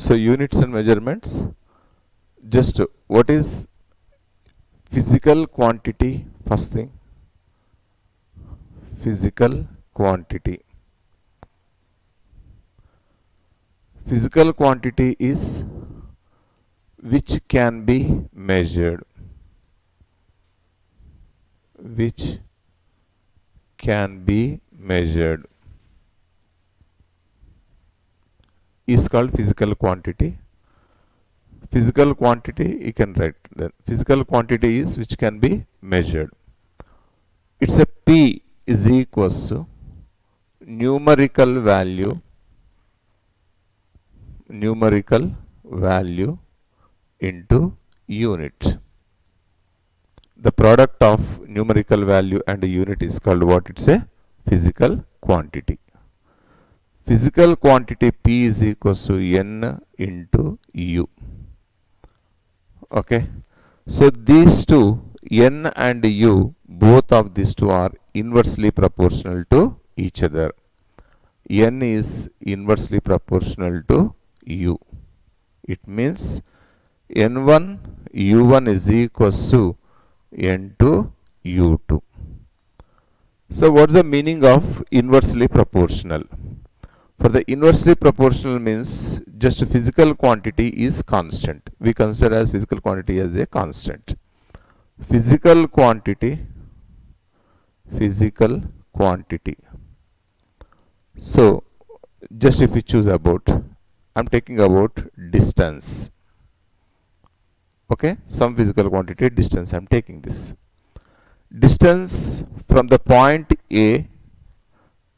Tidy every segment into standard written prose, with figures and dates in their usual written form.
So units and measurements, just what is physical quantity? First thing, physical quantity. Physical quantity is which can be measured, which can be measured is called physical quantity. Physical quantity, you can write that physical quantity is which can be measured. It's a P is equals to numerical value into unit. The product of numerical value and unit is called what? It's a physical quantity. Physical quantity P is equals to N into U. Okay. So these two, N and U, both of these two are inversely proportional to each other. N is inversely proportional to U. It means N1 U1 is equals to N2 U2. So what's the meaning of inversely proportional? For the inversely proportional means just physical quantity is constant. We consider as physical quantity as a constant. Physical quantity. So just if we choose about, I'm taking about distance. Okay, some physical quantity distance, I'm taking this. Distance from the point A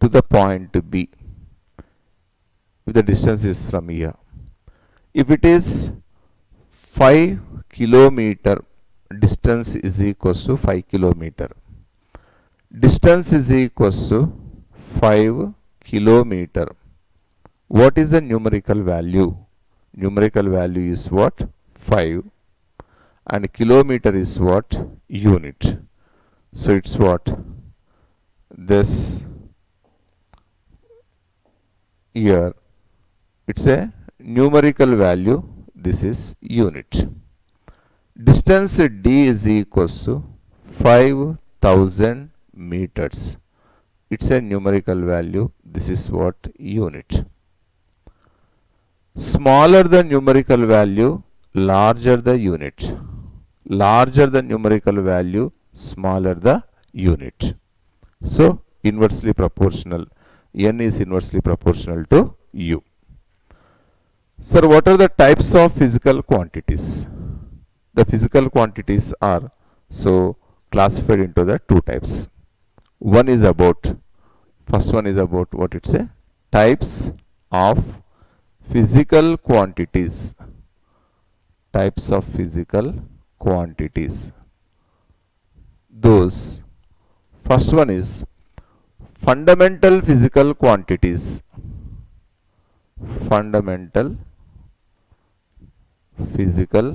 to the point B. If the distance is from here, if it is 5 kilometer, distance is equals to 5 kilometer. Distance is equals to 5 kilometer. What is the numerical value? Numerical value is what? 5. And kilometer is what? Unit. So it's what? This here. It's a numerical value. This is unit. Distance D is equals to 5,000 meters. It's a numerical value. This is what? Unit. Smaller the numerical value, larger the unit. Larger the numerical value, smaller the unit. So inversely proportional. N is inversely proportional to U. Sir, what are the types of physical quantities? The physical quantities are so classified into the two types. One is about, first one is about what it say? Types of physical quantities. Types of physical quantities. Those, first one is fundamental physical quantities. Fundamental physical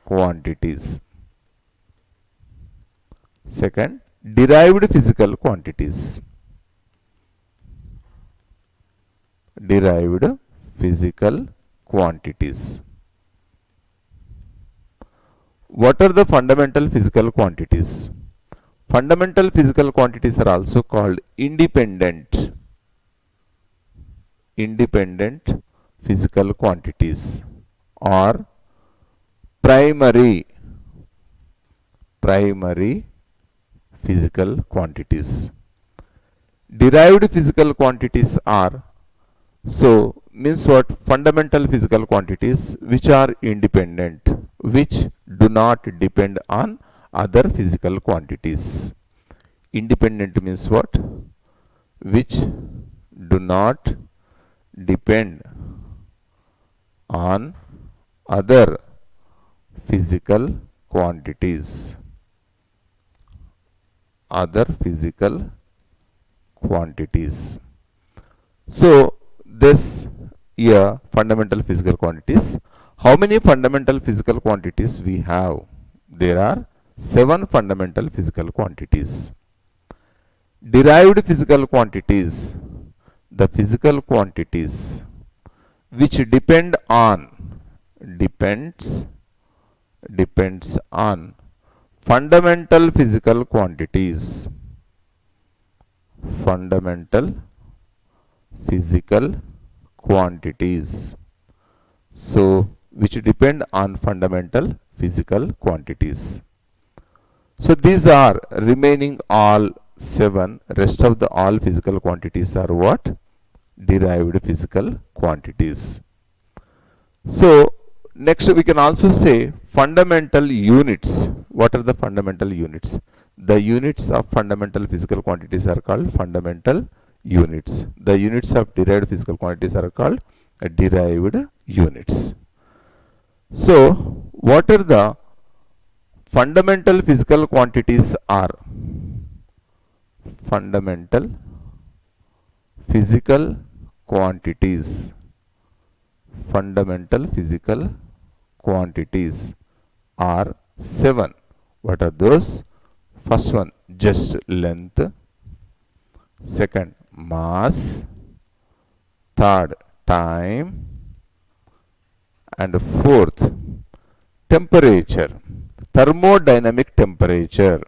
quantities. Second, derived physical quantities. Derived physical quantities. What are the fundamental physical quantities? Fundamental physical quantities are also called independent physical quantities or primary physical quantities. Derived physical quantities are, so means what? Fundamental physical quantities which are independent, which do not depend on other physical quantities. Independent means what? Which do not depend on other physical quantities. Other physical quantities. So this here fundamental physical quantities. How many fundamental physical quantities we have? There are 7 fundamental physical quantities. Derived physical quantities. The physical quantities which depends on fundamental physical quantities. Fundamental physical quantities. So, which depend on fundamental physical quantities. So, these are remaining all 7. Rest of the all physical quantities are what? Derived physical quantities. So, next we can also say fundamental units. What are the fundamental units? The units of fundamental physical quantities are called fundamental units. The units of derived physical quantities are called derived units. So, what are the fundamental physical quantities are? Fundamental physical quantities. Fundamental physical quantities are 7. What are those? First one, just length. Second, mass. Third, time. And fourth, temperature. Thermodynamic temperature.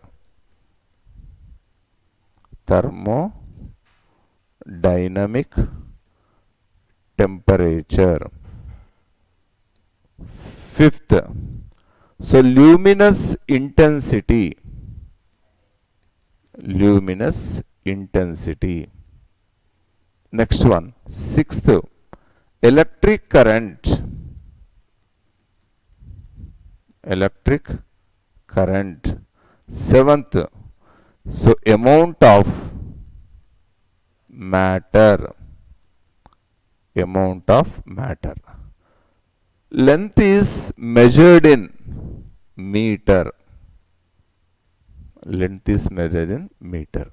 Thermodynamic temperature. Fifth, so luminous intensity. Luminous intensity. Next one, sixth, electric current. Electric current. Seventh, so amount of matter. Amount of matter. Length is measured in meter. Length is measured in meter.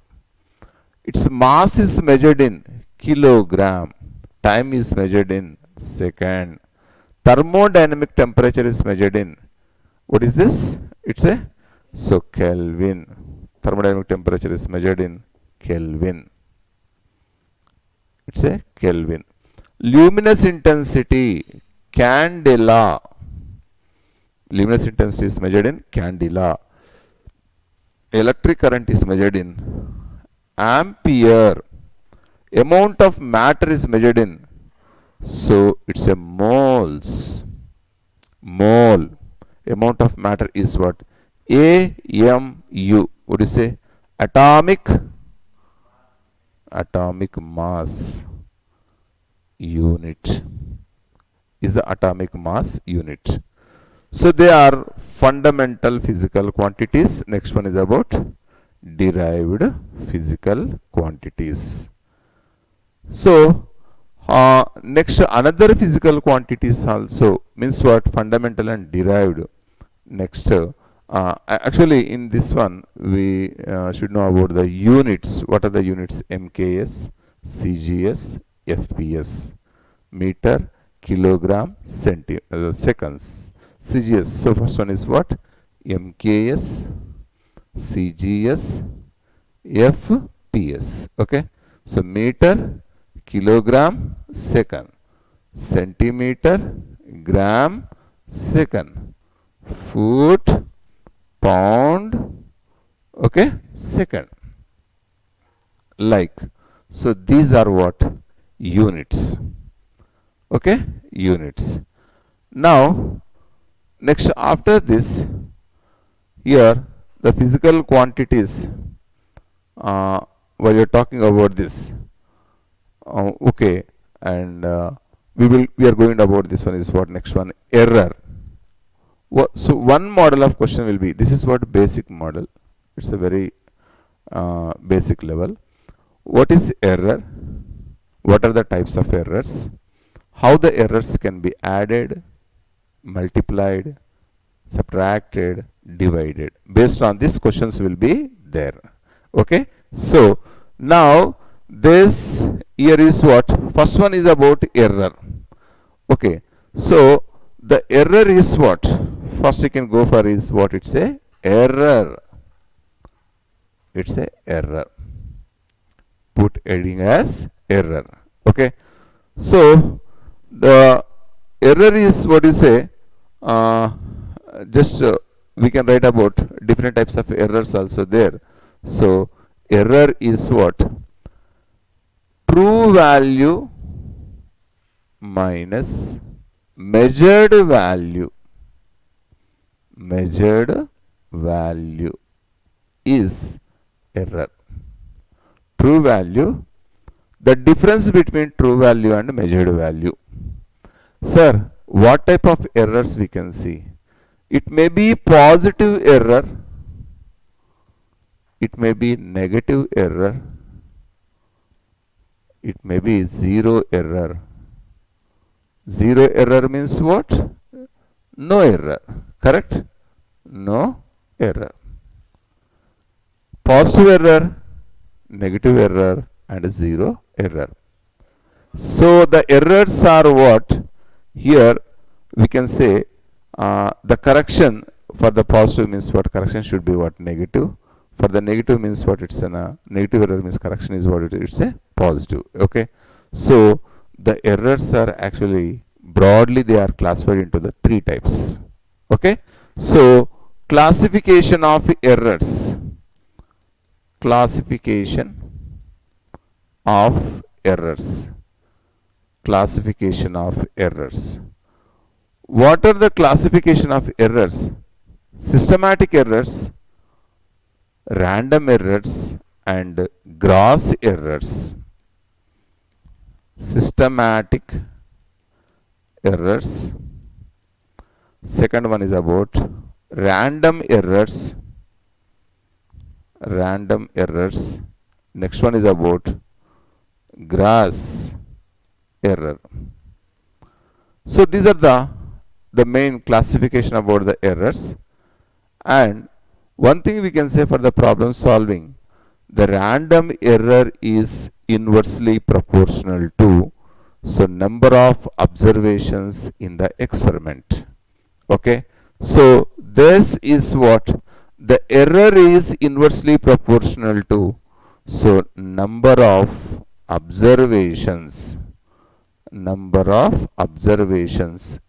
Its mass is measured in kilogram. Time is measured in second. Thermodynamic temperature is measured in, what is this? It's a, so Kelvin. Thermodynamic temperature is measured in Kelvin. It's a Kelvin. Luminous intensity, candela. Luminous intensity is measured in candela. Electric current is measured in ampere. Amount of matter is measured in, so it's a moles. Mole. Amount of matter is what? AMU. What do you say? Atomic mass unit is the atomic mass unit. So they are fundamental physical quantities. Next one is about derived physical quantities. So next, another physical quantities also means what? Fundamental and derived. Next, actually in this one we should know about the units. What are the units? MKS, CGS, FPS. Meter, kilogram, seconds. CGS. So first one is what? MKS, CGS, FPS. Okay. So meter, kilogram, second. Centimeter, gram, second. Foot, pound, okay, second. Like, so these are what? Units. Okay, units. Now, next after this, here the physical quantities, while you're talking about this, okay, and we are going about this one is what? Next one, error. So one model of question will be, this is what basic model. It's a very basic level. What is error? What are the types of errors? How the errors can be added, multiplied, subtracted, divided. Based on this, questions will be there. Okay. So now this here is what? First one is about error. Okay. So the error is what? First you can go for is what? It's a error. It's a error. Put heading as error. Okay. So The error is what you say, uh, just we can write about different types of errors also there. So error is what? True value minus measured value. Measured value is error. True value, the difference between true value and measured value. Sir, what type of errors we can see? It may be positive error, it may be negative error, it may be zero error. Zero error means what? No error, correct? No error. Positive error, negative error, and zero error. So the errors are what? Here we can say the correction for the positive means what? Correction should be what? Negative. For the negative means what? It's a negative error means correction is what? It's a positive. Okay. So the errors are actually broadly they are classified into the three types. Okay. So classification of errors. Classification of errors. Classification of errors. What are the classification of errors? Systematic errors, random errors, and gross errors. Systematic errors. Second one is about random errors. Random errors. Next one is about gross error. So these are the main classification about the errors. And one thing we can say for the problem solving, the random error is inversely proportional to number of observations in the experiment. Okay. So this is what the error is inversely proportional to number of observations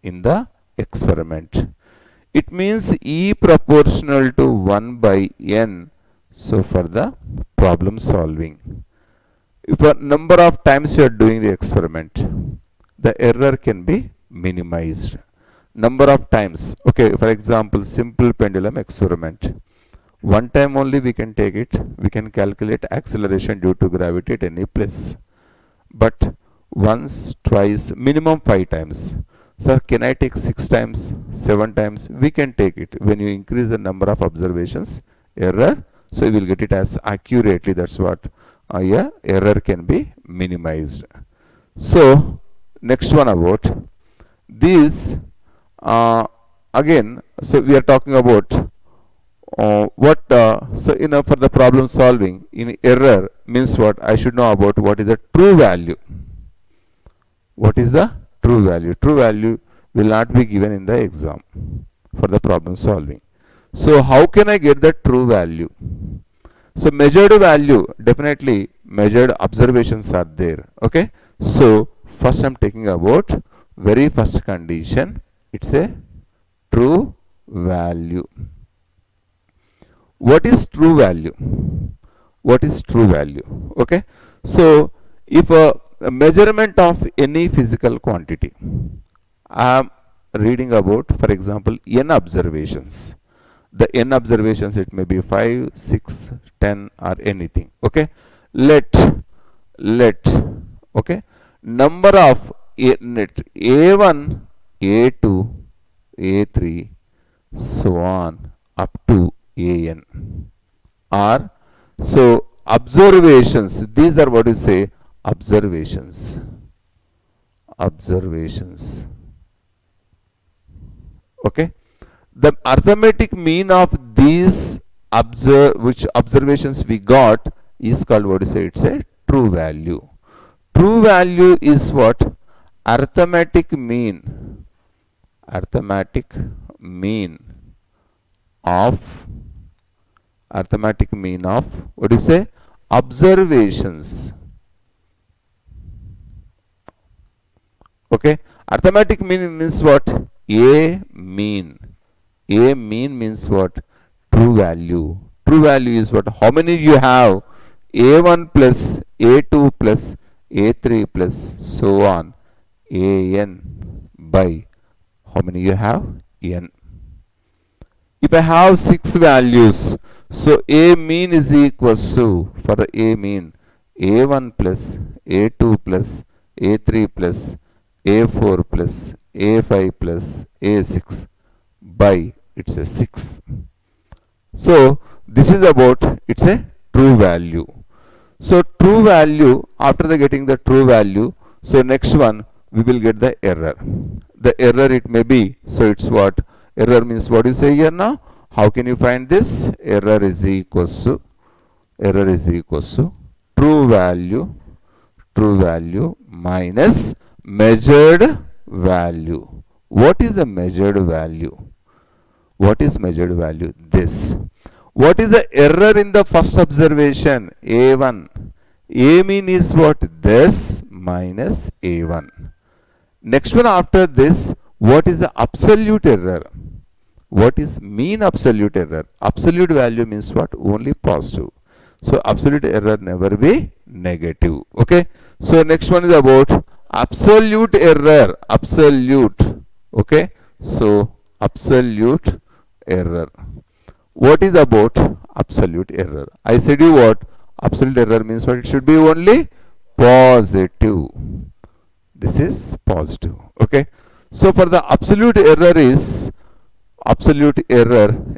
in the experiment. It means E proportional to 1 by n. So for the problem solving, if a number of times you are doing the experiment, the error can be minimized. Number of times. Okay, for example, simple pendulum experiment. One time only we can take it. We can calculate acceleration due to gravity at any place. But once, twice, minimum 5 times. Sir, can I take 6 times, 7 times? We can take it. When you increase the number of observations, error, so you will get it as accurately. That's what error can be minimized. So next one about this again. So we are talking about what for the problem solving in error means what? I should know about what is the true value. What is the true value? True value will not be given in the exam for the problem solving. So how can I get the true value? So measured value, definitely measured observations are there. Okay. So first I'm taking about very first condition. It's a true value. What is true value? What is true value? Okay. So if a measurement of any physical quantity, I am reading about, for example, n observations. The n observations, it may be 5, 6, 10 or anything. Okay. Let okay, number of A1, A2, A3, so on up to an are so observations. These are what you say observations. Okay. The arithmetic mean of these which observations we got is called what you say? It's a true value. True value is what? Arithmetic mean. Arithmetic mean of what do you say? Observations. Okay. Arithmetic mean means what? A mean. A mean means what? True value. True value is what? How many you have? A1 plus A2 plus A3 plus so on An by how many you have? N. If I have 6 values, so A mean is equals to, for the A mean, A1 plus A2 plus A3 plus A4 plus A5 plus A6 by, it's a 6. So this is about, it's a true value. So true value, after the getting the true value, so next one we will get the error. The error it may be, so it's what? Error means what you say here now? How can you find this? Error is equals to true value minus measured value. What is the measured value? What is measured value? This. What is the error in the first observation? A1. A mean is what? This minus A1. Next one after this, what is the absolute error? What is mean absolute error? Absolute value means what? Only positive. So absolute error never be negative. Okay. So next one is about absolute error. Absolute. Okay. So absolute error. What is about absolute error? I said you what? Absolute error means what? It should be only positive. This is positive. Okay. So for the absolute error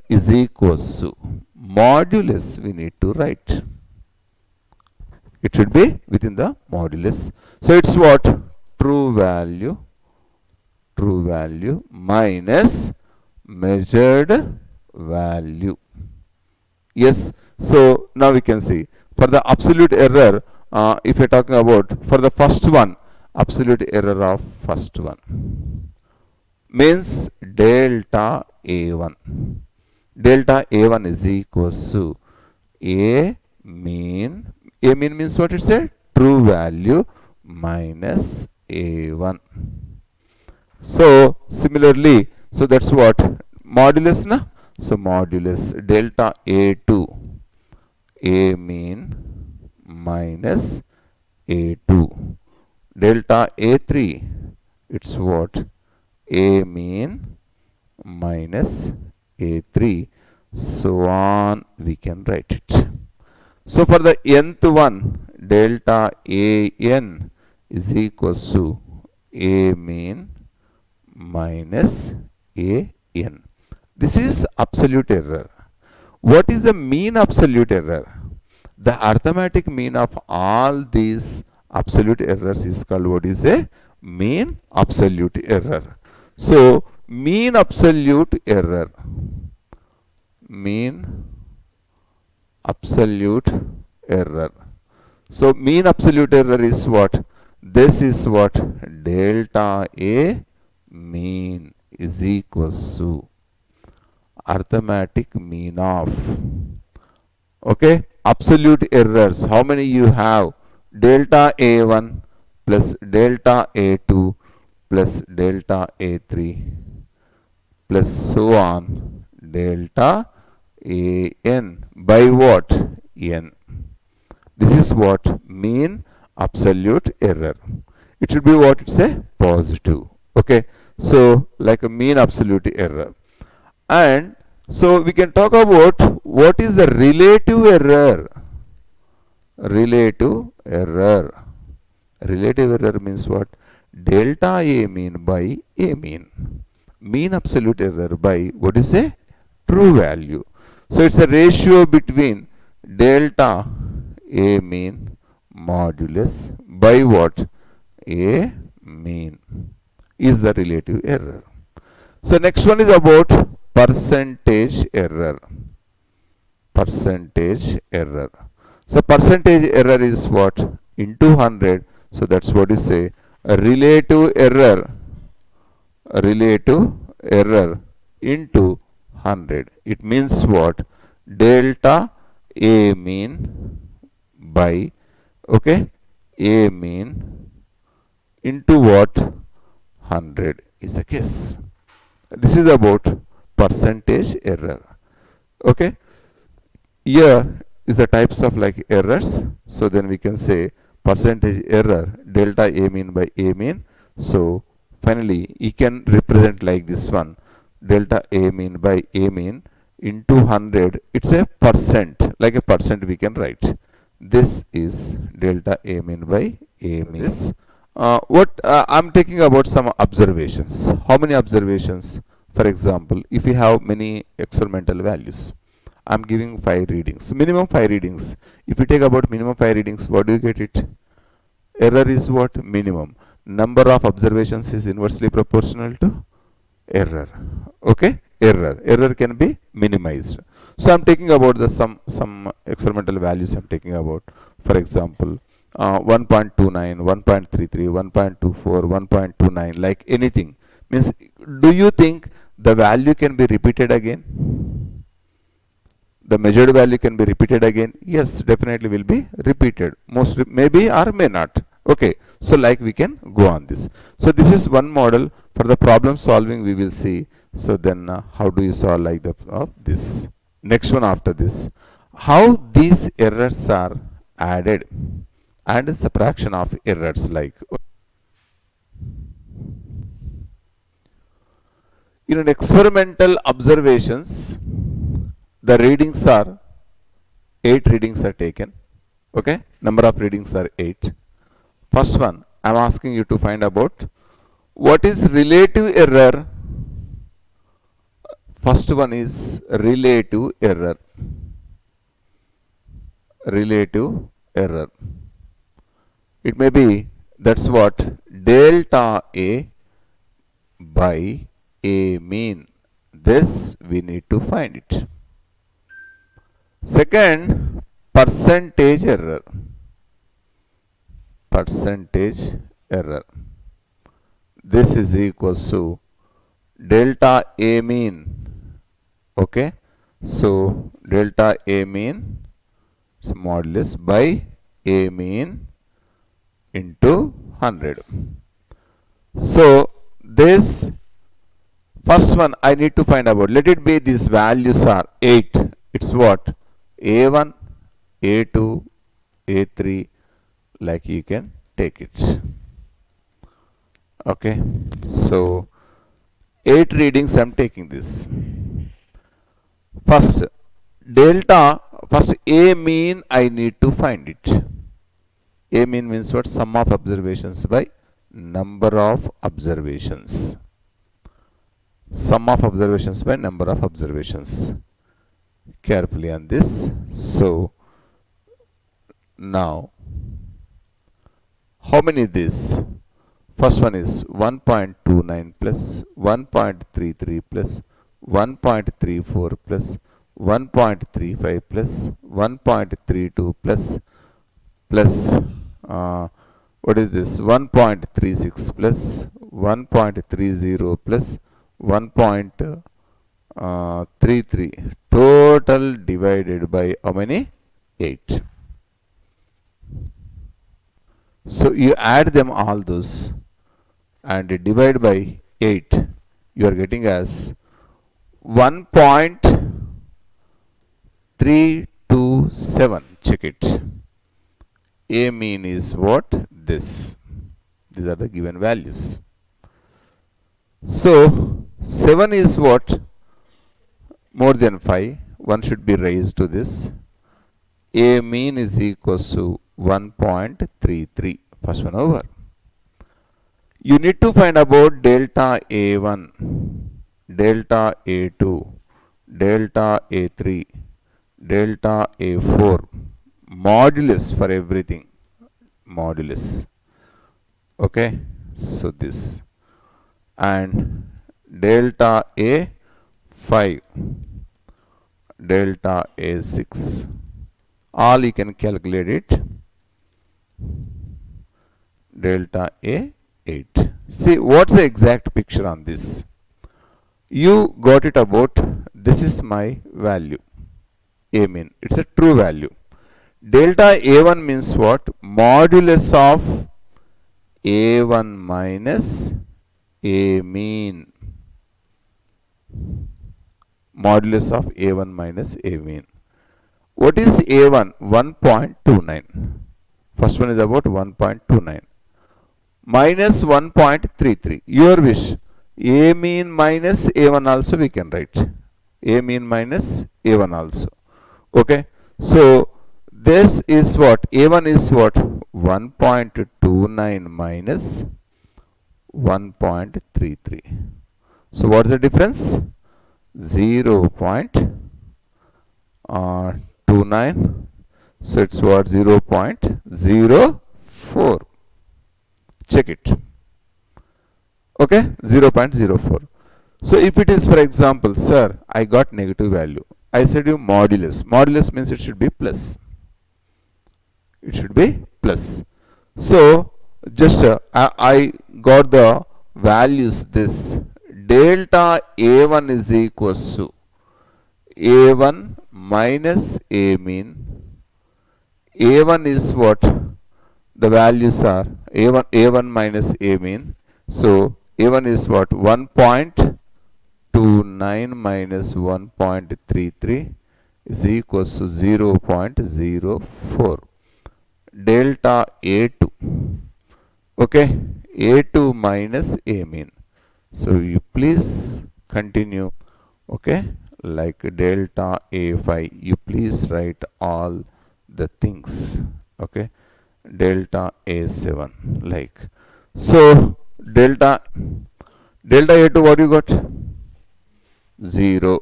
is equals to modulus we need to write. It should be within the modulus. So it's what? True value minus measured value. Yes. So now we can see for the absolute error, if you're talking about for the first one, absolute error of first one means delta A1. Delta A1 is equals to A mean. A mean means what? It's a true value minus A1. So similarly, so that's what? Modulus na? So modulus delta A2, A mean minus A2. Delta A3, it's what? A mean minus A3. So on we can write it. So for the nth one, delta AN is equals to A mean minus AN. This is absolute error. What is the mean absolute error? The arithmetic mean of all these absolute errors is called what is a mean absolute error. So mean absolute error. Mean absolute error. So mean absolute error is what? This is what? Delta A mean is equals to arithmetic mean of, okay, absolute errors. How many you have? Delta A1 plus delta A2 plus delta A3 plus so on delta AN by what? N. This is what? Mean absolute error. It should be what? It's a positive. Okay. So like a mean absolute error. And so we can talk about what is the relative error. Relative error. Relative error means what? Delta A mean by A mean. Mean absolute error by what is a true value. So it's a ratio between delta A mean modulus by what? A mean is the relative error. So next one is about percentage error. Percentage error. So percentage error is what? Into 100. So that's what you say. A relative error. A relative error into 100. It means what? Delta A mean by, okay, A mean into what? 100 is the case. This is about percentage error. Okay. Here is the types of like errors. So then we can say percentage error delta A mean by A mean. So finally you can represent like this one, delta A mean by A mean into 100. It's a percent, like a percent we can write. This is delta A mean by A mean. What I'm taking about some observations. How many observations? For example, if you have many experimental values, I'm giving 5 readings, minimum 5 readings. If you take about minimum 5 readings, what do you get it? Error is what? Minimum. Number of observations is inversely proportional to error. Okay? Error can be minimized. So I'm taking about the some experimental values I'm taking about. For example, 1.29, 1.33, 1.24, 1.29, like anything. Means, do you think the value can be repeated again? The measured value can be repeated again? Yes, definitely will be repeated. Most maybe or may not. Okay, so like we can go on this. So this is one model. For the problem solving we will see. So then how do you solve like the this? Next one after this. How these errors are added and subtraction of errors like. In an experimental observations, the readings are 8 readings are taken. Okay, number of readings are 8. First one, I am asking you to find about what is relative error. First one is relative error. Relative error. It may be, that's what, delta A by A mean. This we need to find it. Second, percentage error. Percentage error. This is equals to delta A mean. Okay. So delta A mean is modulus by A mean into 100. So this first one I need to find about. Let it be these values are 8. It's what? A1, A2, A3, like you can take it. Okay. So 8 readings I'm taking this. First A mean I need to find it. A mean means what? Sum of observations by number of observations. Sum of observations by number of observations. Carefully on this. So now how many this? First one is 1.29 plus 1.33 plus 1.34 plus 1.35 plus 1.32 plus what is this? 1.36 plus 1.30 plus 1.33. Total divided by how many? 8. So you add them all those and divide by 8. You are getting as 1.327. Check it. A mean is what? This. These are the given values. So 7 is what? More than 5. 1 should be raised to this. A mean is equals to 1.33. First one over. You need to find about delta A1, delta A2, delta A3, delta A4, modulus for everything, modulus. Okay, so this, and delta A5, delta A6, all you can calculate it, delta A8. See, what's the exact picture on this? You got it about, this is my value, A mean, it's a true value. Delta A1 means what? Modulus of A1 minus A mean. Modulus of A1 minus A mean. What is A1? 1.29. First one is about 1.29. Minus 1.33. Your wish. A mean minus A1 also we can write. A mean minus A1 also. Okay. So, this is what? A1 is what? 1.29 minus 1.33. So, what is the difference? 0.29. So, it's what? 0.04. Check it. Okay, 0.04. So, if it is, for example, sir, I got negative value. I said you modulus. Modulus means it should be plus. It should be plus. So, just I got the values this. Delta A1 is equals to A1 minus A mean. A1 is what? The values are A1 minus A mean. So, A1 is what? 1.29 minus 1.33 is equals to 0.04. Delta A2. Okay. A2 minus A mean. So, you please continue. Okay. Like delta A5. You please write all the things. Okay. Delta A7. Like. So, delta A2 what you got? 0.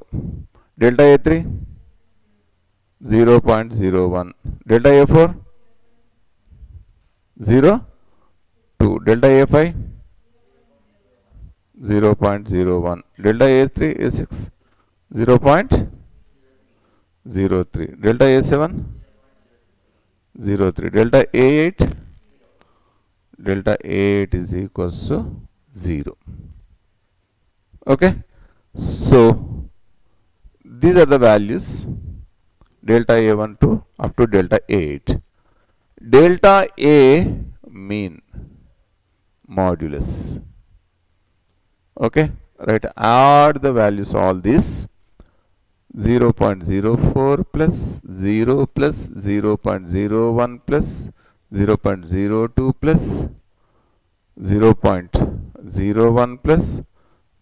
Delta A3 0.01. Delta A4 0. 2. Delta A5 0.01. Delta A3 A6 0.03. Delta A7 0.3. Delta A8 is equals to 0. Okay. So, these are the values delta A1 to up to delta A8. Delta A mean modulus. Okay. Right. Add the values all these. 0.04 plus 0 plus 0.01 plus 0.02 plus 0.01 plus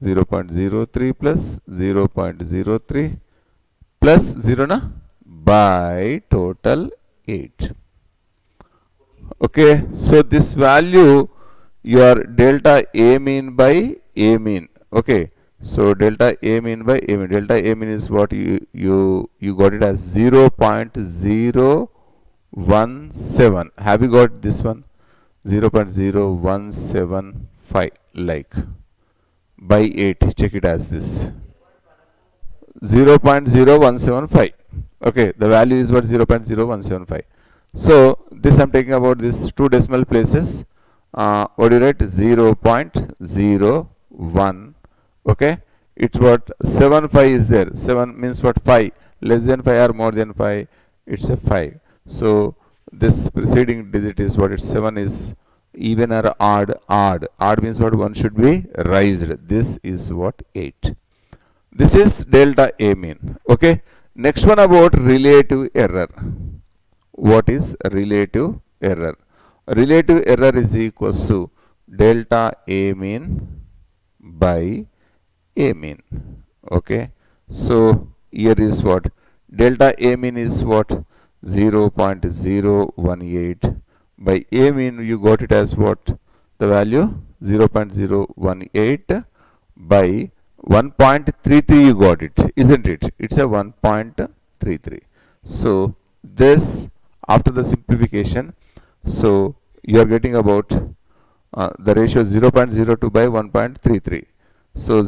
0.03 plus 0.03 plus 0 na by total 8. Okay. So, this value your delta A mean by A mean. Okay. So, delta A mean by A mean. Delta A mean is what you got it as 0.017. Have you got this one? 0.0175 like by 8. Check it as this. 0.0175. Okay. The value is what? 0.0175. So, this I am taking about this two decimal places. What do you write? 0.01. Okay. It's what? 75 is there. 7 means what? 5. Less than 5 or more than 5? It's a 5. So, this preceding digit is what? It's 7 is even or odd. Odd means what? 1 should be raised. This is what? 8. This is delta A mean. Okay. Next one about relative error. What is relative error? Relative error is equals to delta A mean by A mean. Okay. So, here is what? Delta A mean is what? 0.018 by A mean you got it as what? The value 0.018 by 1.33 you got it, isn't it? It's a 1.33. So, this after the simplification, so you are getting about the ratio 0.02 by 1.33. So,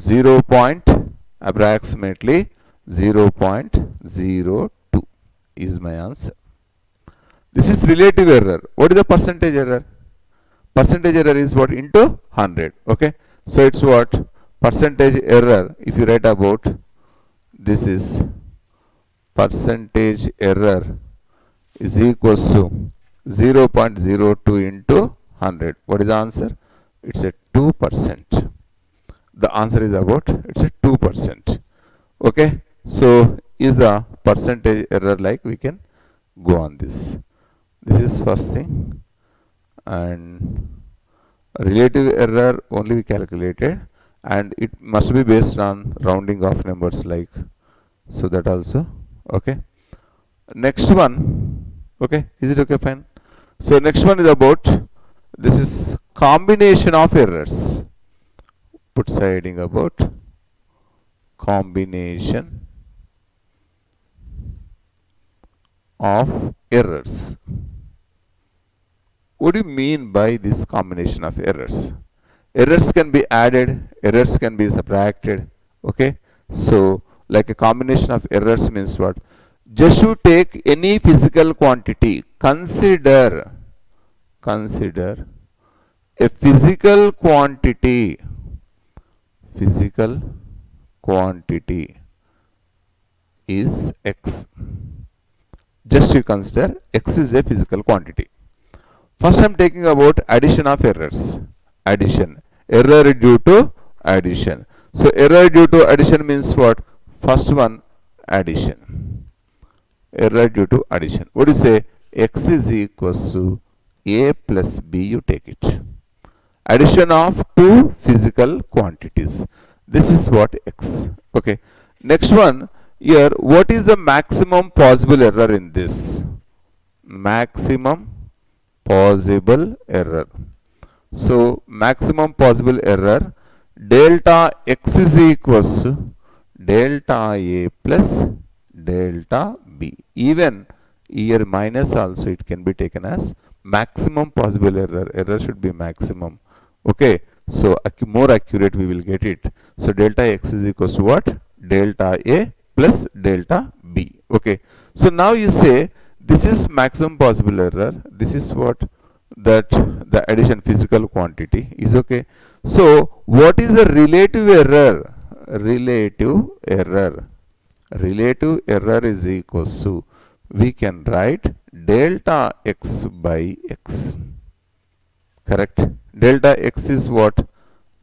approximately 0.02 is my answer. This is relative error. What is the percentage error? Percentage error is what? Into 100. Okay. So, it's what? Percentage error. If you write about this is percentage error is equals to 0.02 into 100. What is the answer? It's a 2%. the answer is about, it's a 2%. Okay, so is the percentage error, like we can go on this. This is first thing. And relative error only we calculated, and it must be based on rounding of numbers, like, so that also. Okay, next one. Okay, is it okay? Fine. So next one is about, this is combination of errors. Put siding about combination of errors. What do you mean by this combination of errors? Errors can be added, errors can be subtracted. Okay, so like a combination of errors means what? Just to take any physical quantity, consider a physical quantity is x. Just you consider x is a physical quantity. First I am taking about addition of errors. Addition. Error due to addition. So error due to addition means what? First one, addition. Error due to addition. What do you say? X is equals to a plus b, you take it. Addition of two physical quantities. This is what? X. Okay. Next one, here, what is the maximum possible error in this? Maximum possible error. So maximum possible error, delta x is equals to delta a plus delta b. Even here minus also it can be taken as maximum possible error. Error should be maximum. Okay, so more accurate we will get it. So delta x is equals to what? Delta a plus delta b. Okay, so now you say this is maximum possible error. This is what? That the addition physical quantity is. Okay, so what is the relative error? Relative error is equals to, we can write delta x by x. Correct? Delta x is what?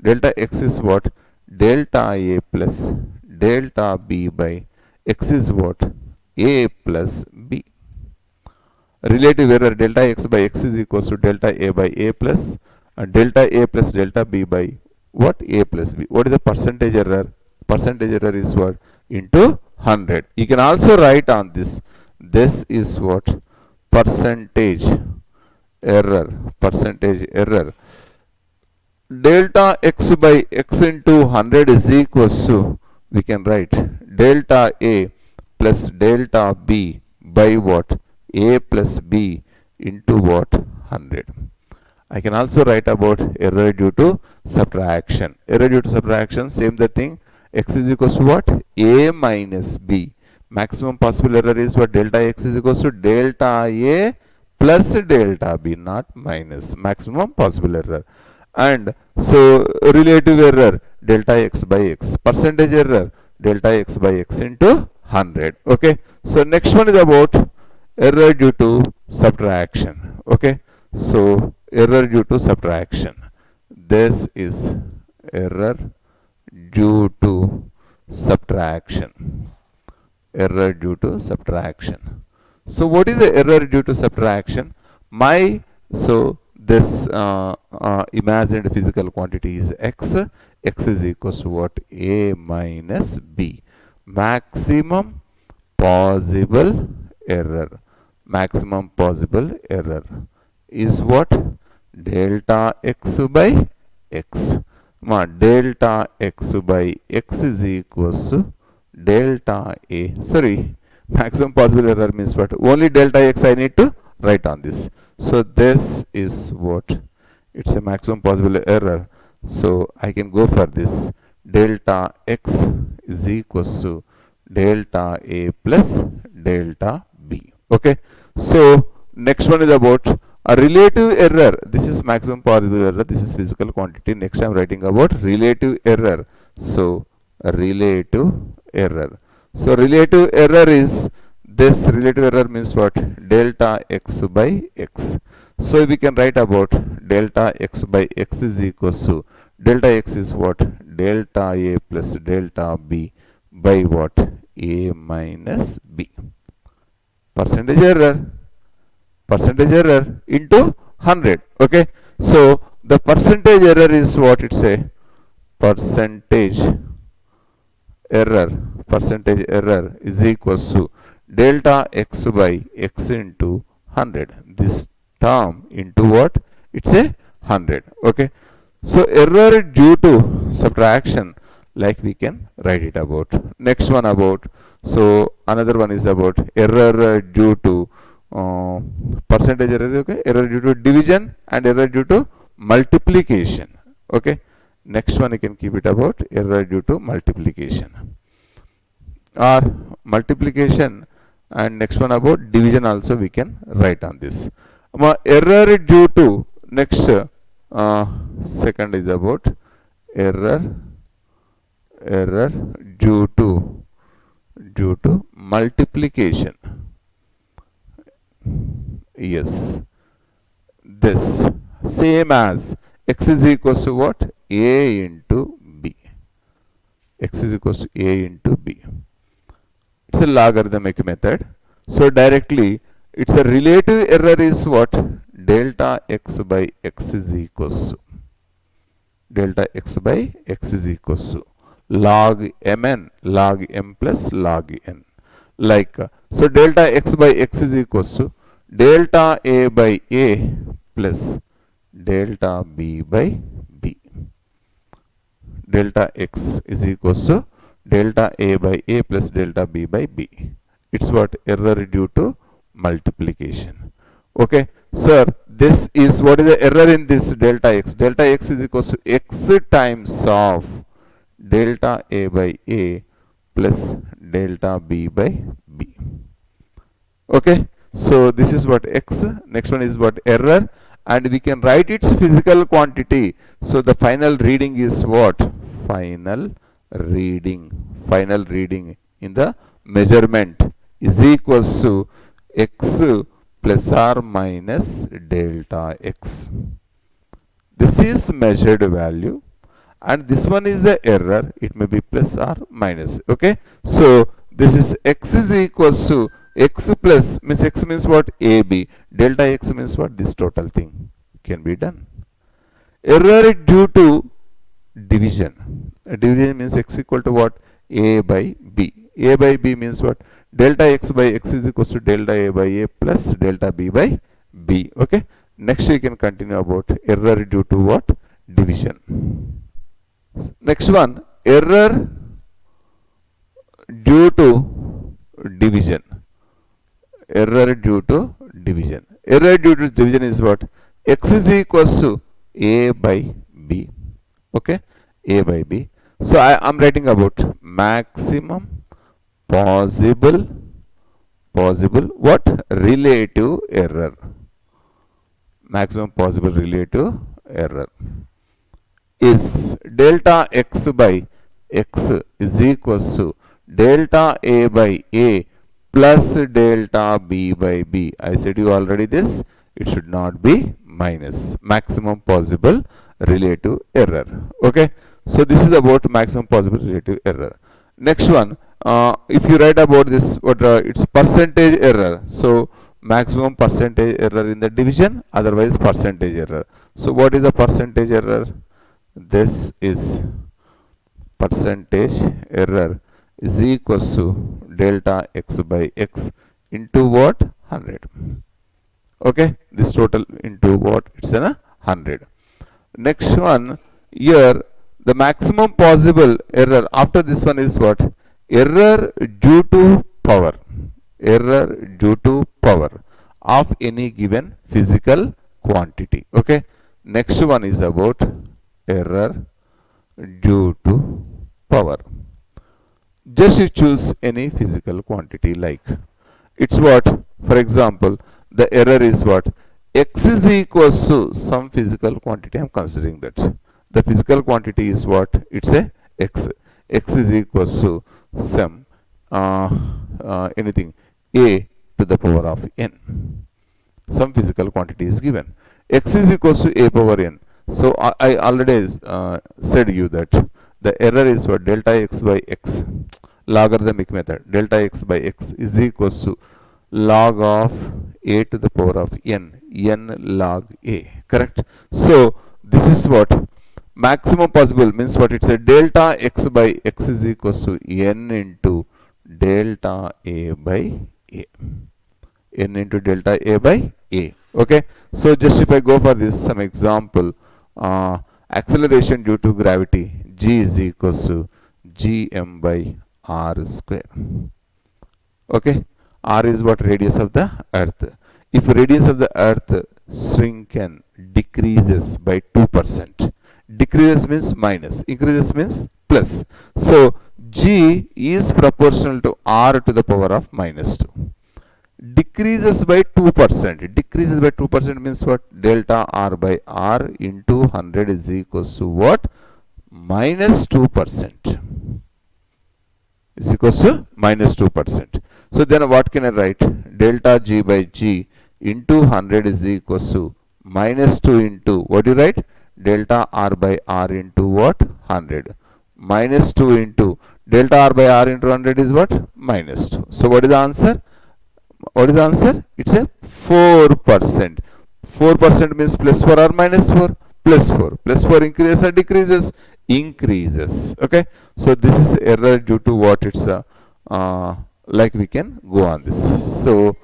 Delta x is what? Delta a plus delta b by x is what? A plus b. Relative error, delta x by x is equals to delta a by a plus delta a plus delta b by what? A plus b. What is the percentage error? Percentage error is what? Into 100. You can also write on this. This is what? Percentage error. Percentage error. Delta x by x into 100 is equals to, we can write delta a plus delta b by what? A plus b into what? 100. I can also write about error due to subtraction. Error due to subtraction, same the thing. X is equals to what? A minus b. Maximum possible error is what? Delta x is equals to delta a plus delta b, not minus. Maximum possible error. And so relative error, delta x by x. Percentage error, delta x by x into 100. Okay, so next one is about error due to subtraction. Okay, so error due to subtraction. This is error due to subtraction. Error due to subtraction. So what is the error due to subtraction? So this imagined physical quantity is x. X is equals to what? A minus b. Maximum possible error. Maximum possible error is what? Delta x by x. Delta x by x is equals to delta a. Sorry, maximum possible error means what? Only delta x I need to write on this. So this is what? It's a maximum possible error. So I can go for this. Delta x is equals to delta a plus delta b. Okay, so next one is about a relative error. This is maximum possible error. This is physical quantity. Next I am writing about relative error. So relative error. So relative error is this. Relative error means what? Delta x by x. So we can write about delta x by x is equals to Delta x is what? Delta a plus delta b by what? A minus b. Percentage error into 100. Okay. So the percentage error is what? It's a percentage error. Percentage error is equals to delta x by x into 100. This term into what? It's a 100. Okay. So error due to subtraction, like we can write it about. Next one about, so another one is about error due to percentage error. Okay. Error due to division and error due to multiplication. Okay. Next one you can keep it about error due to multiplication or multiplication, and next one about division also we can write on this. Error due to, next second is about error due to multiplication. Yes, this same as x is equals to what? A into b. X is equals to a into b. It's a logarithmic method. So directly it's a relative error is what? Delta x by x is equals to log mn, log m plus log n. Like so delta x by x is equals to delta a by a plus delta b by b. Delta x is equals to delta a by a plus delta b by b. It's what? Error due to multiplication. Okay, sir, this is what is the error in this delta x? Delta x is equals to x times of delta a by a plus delta b by b. Okay, so this is what x. Next one is what? Error, and we can write its physical quantity. So the final reading is what? Final reading in the measurement is equals to x plus or minus delta x. This is measured value and this one is the error. It may be plus or minus. Okay. So this is x is equals to x plus, means x means what? AB. Delta x means what? This total thing can be done. Error due to division. Division means x equal to what? A by b. A by b means what? Delta x by x is equals to delta a by a plus delta b by b. Okay. Next we can continue about error due to what? Division. Next one, error due to division. Error due to division. Error due to division is what? X is equals to a by b. Okay. A by b. So I am writing about maximum possible what? Relative error. Maximum possible relative error is delta x by x is equals to delta a by a plus delta b by b. I said you already this. It should not be minus. Maximum possible relative error. Okay. So this is about maximum possible relative error. Next one, if you write about this, what it's percentage error. So maximum percentage error in the division, otherwise percentage error. So what is the percentage error? This is percentage error is equals to delta x by x into what? 100. Okay, this total into what? It's an 100. Next one, here the maximum possible error after this one is what? Error due to power. Error due to power of any given physical quantity. Okay. Next one is about error due to power. Just you choose any physical quantity, like it's what? For example, the error is what? X is equals to some physical quantity. I am considering that. The physical quantity is what? It's a x. X is equals to some anything a to the power of n. Some physical quantity is given. X is equals to a power n. So I already said you that the error is what delta x by x, logarithmic method. Delta x by x is equals to log of a to the power of n log a. Correct? So this is what maximum possible means. What it's a delta x by x is equals to n into delta a by a. N into delta a by a. Okay. So just if I go for this some example, acceleration due to gravity g is equals to gm by r square. Okay. R is what? Radius of the earth. If radius of the earth shrink and decreases by 2%, decreases means minus, increases means plus. So g is proportional to r to the power of minus 2. Decreases by 2%. Decreases by 2% means what? Delta r by r into 100 is equals to what? Minus 2%. Is equals to minus 2%. So then what can I write? Delta g by g into 100 is equals to minus 2 into, what do you write? Delta r by r into what? 100. Minus 2 into delta r by r into 100 is what? Minus 2. So what is the answer? What is the answer? It's a 4%. 4% means plus 4 or minus 4? Plus 4. Plus 4 increases or decreases? Increases. Okay. So this is error due to what? It's like we can go on this. So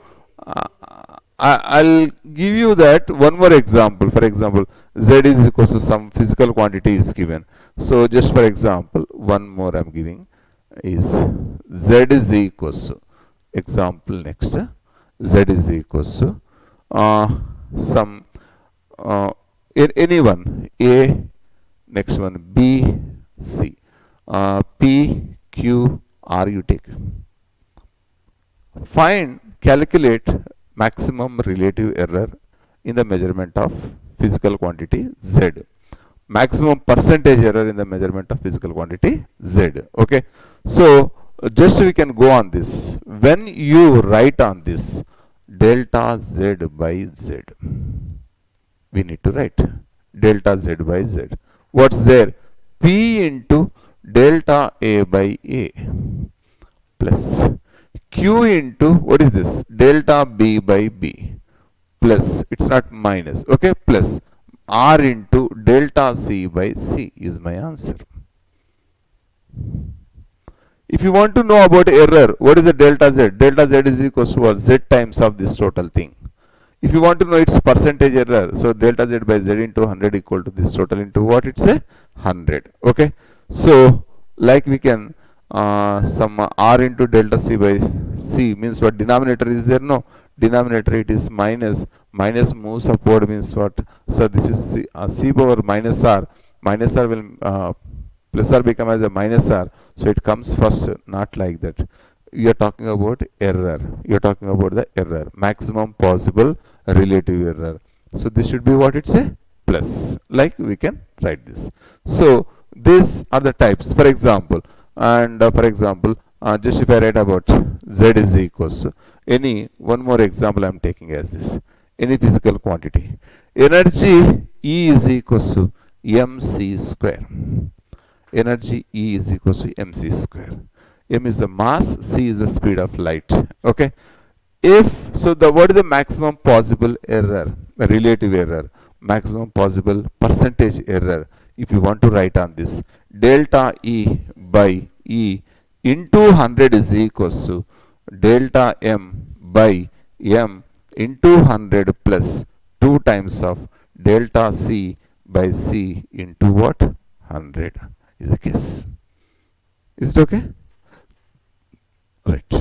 I'll give you that one more example. For example, z is equal to some physical quantity is given. So just for example, one more I'm giving is z is equals to, example next, z is equals to some anyone, a, next one b, c, p, q, r you take. Find, calculate maximum relative error in the measurement of physical quantity z. Maximum percentage error in the measurement of physical quantity z. Okay. So just we can go on this. When you write on this delta z by z, we need to write delta z by z. What's there? P into delta a by a plus q into, what is this? Delta b by b plus, it's not minus, okay, plus r into delta c by c is my answer. If you want to know about error, what is the delta z? Delta z is equal to what? Z times of this total thing. If you want to know its percentage error, so delta z by z into 100 equal to this total into what? It's a 100. Okay. So like we can some r into delta c by c means what? Denominator is there? No. Denominator it is minus. Minus moves upward means what? So this is c power minus r. Minus r will plus r become as a minus r. So it comes first, not like that. You are talking about error. You are talking about the error. Maximum possible relative error. So this should be what? It's a plus. Like we can write this. So these are the types. For example, and for example, just if I write about z is equals to any, one more example I am taking as this. Any physical quantity. Energy E is equals to mc square. Energy E is equals to mc square. M is the mass, c is the speed of light. Okay. If so, the what is the maximum possible error, relative error, maximum possible percentage error? If you want to write on this, delta E by E into 100 is equals to delta M by M into 100 plus 2 times of delta C by C into what? 100 is the case. Is it okay? Right.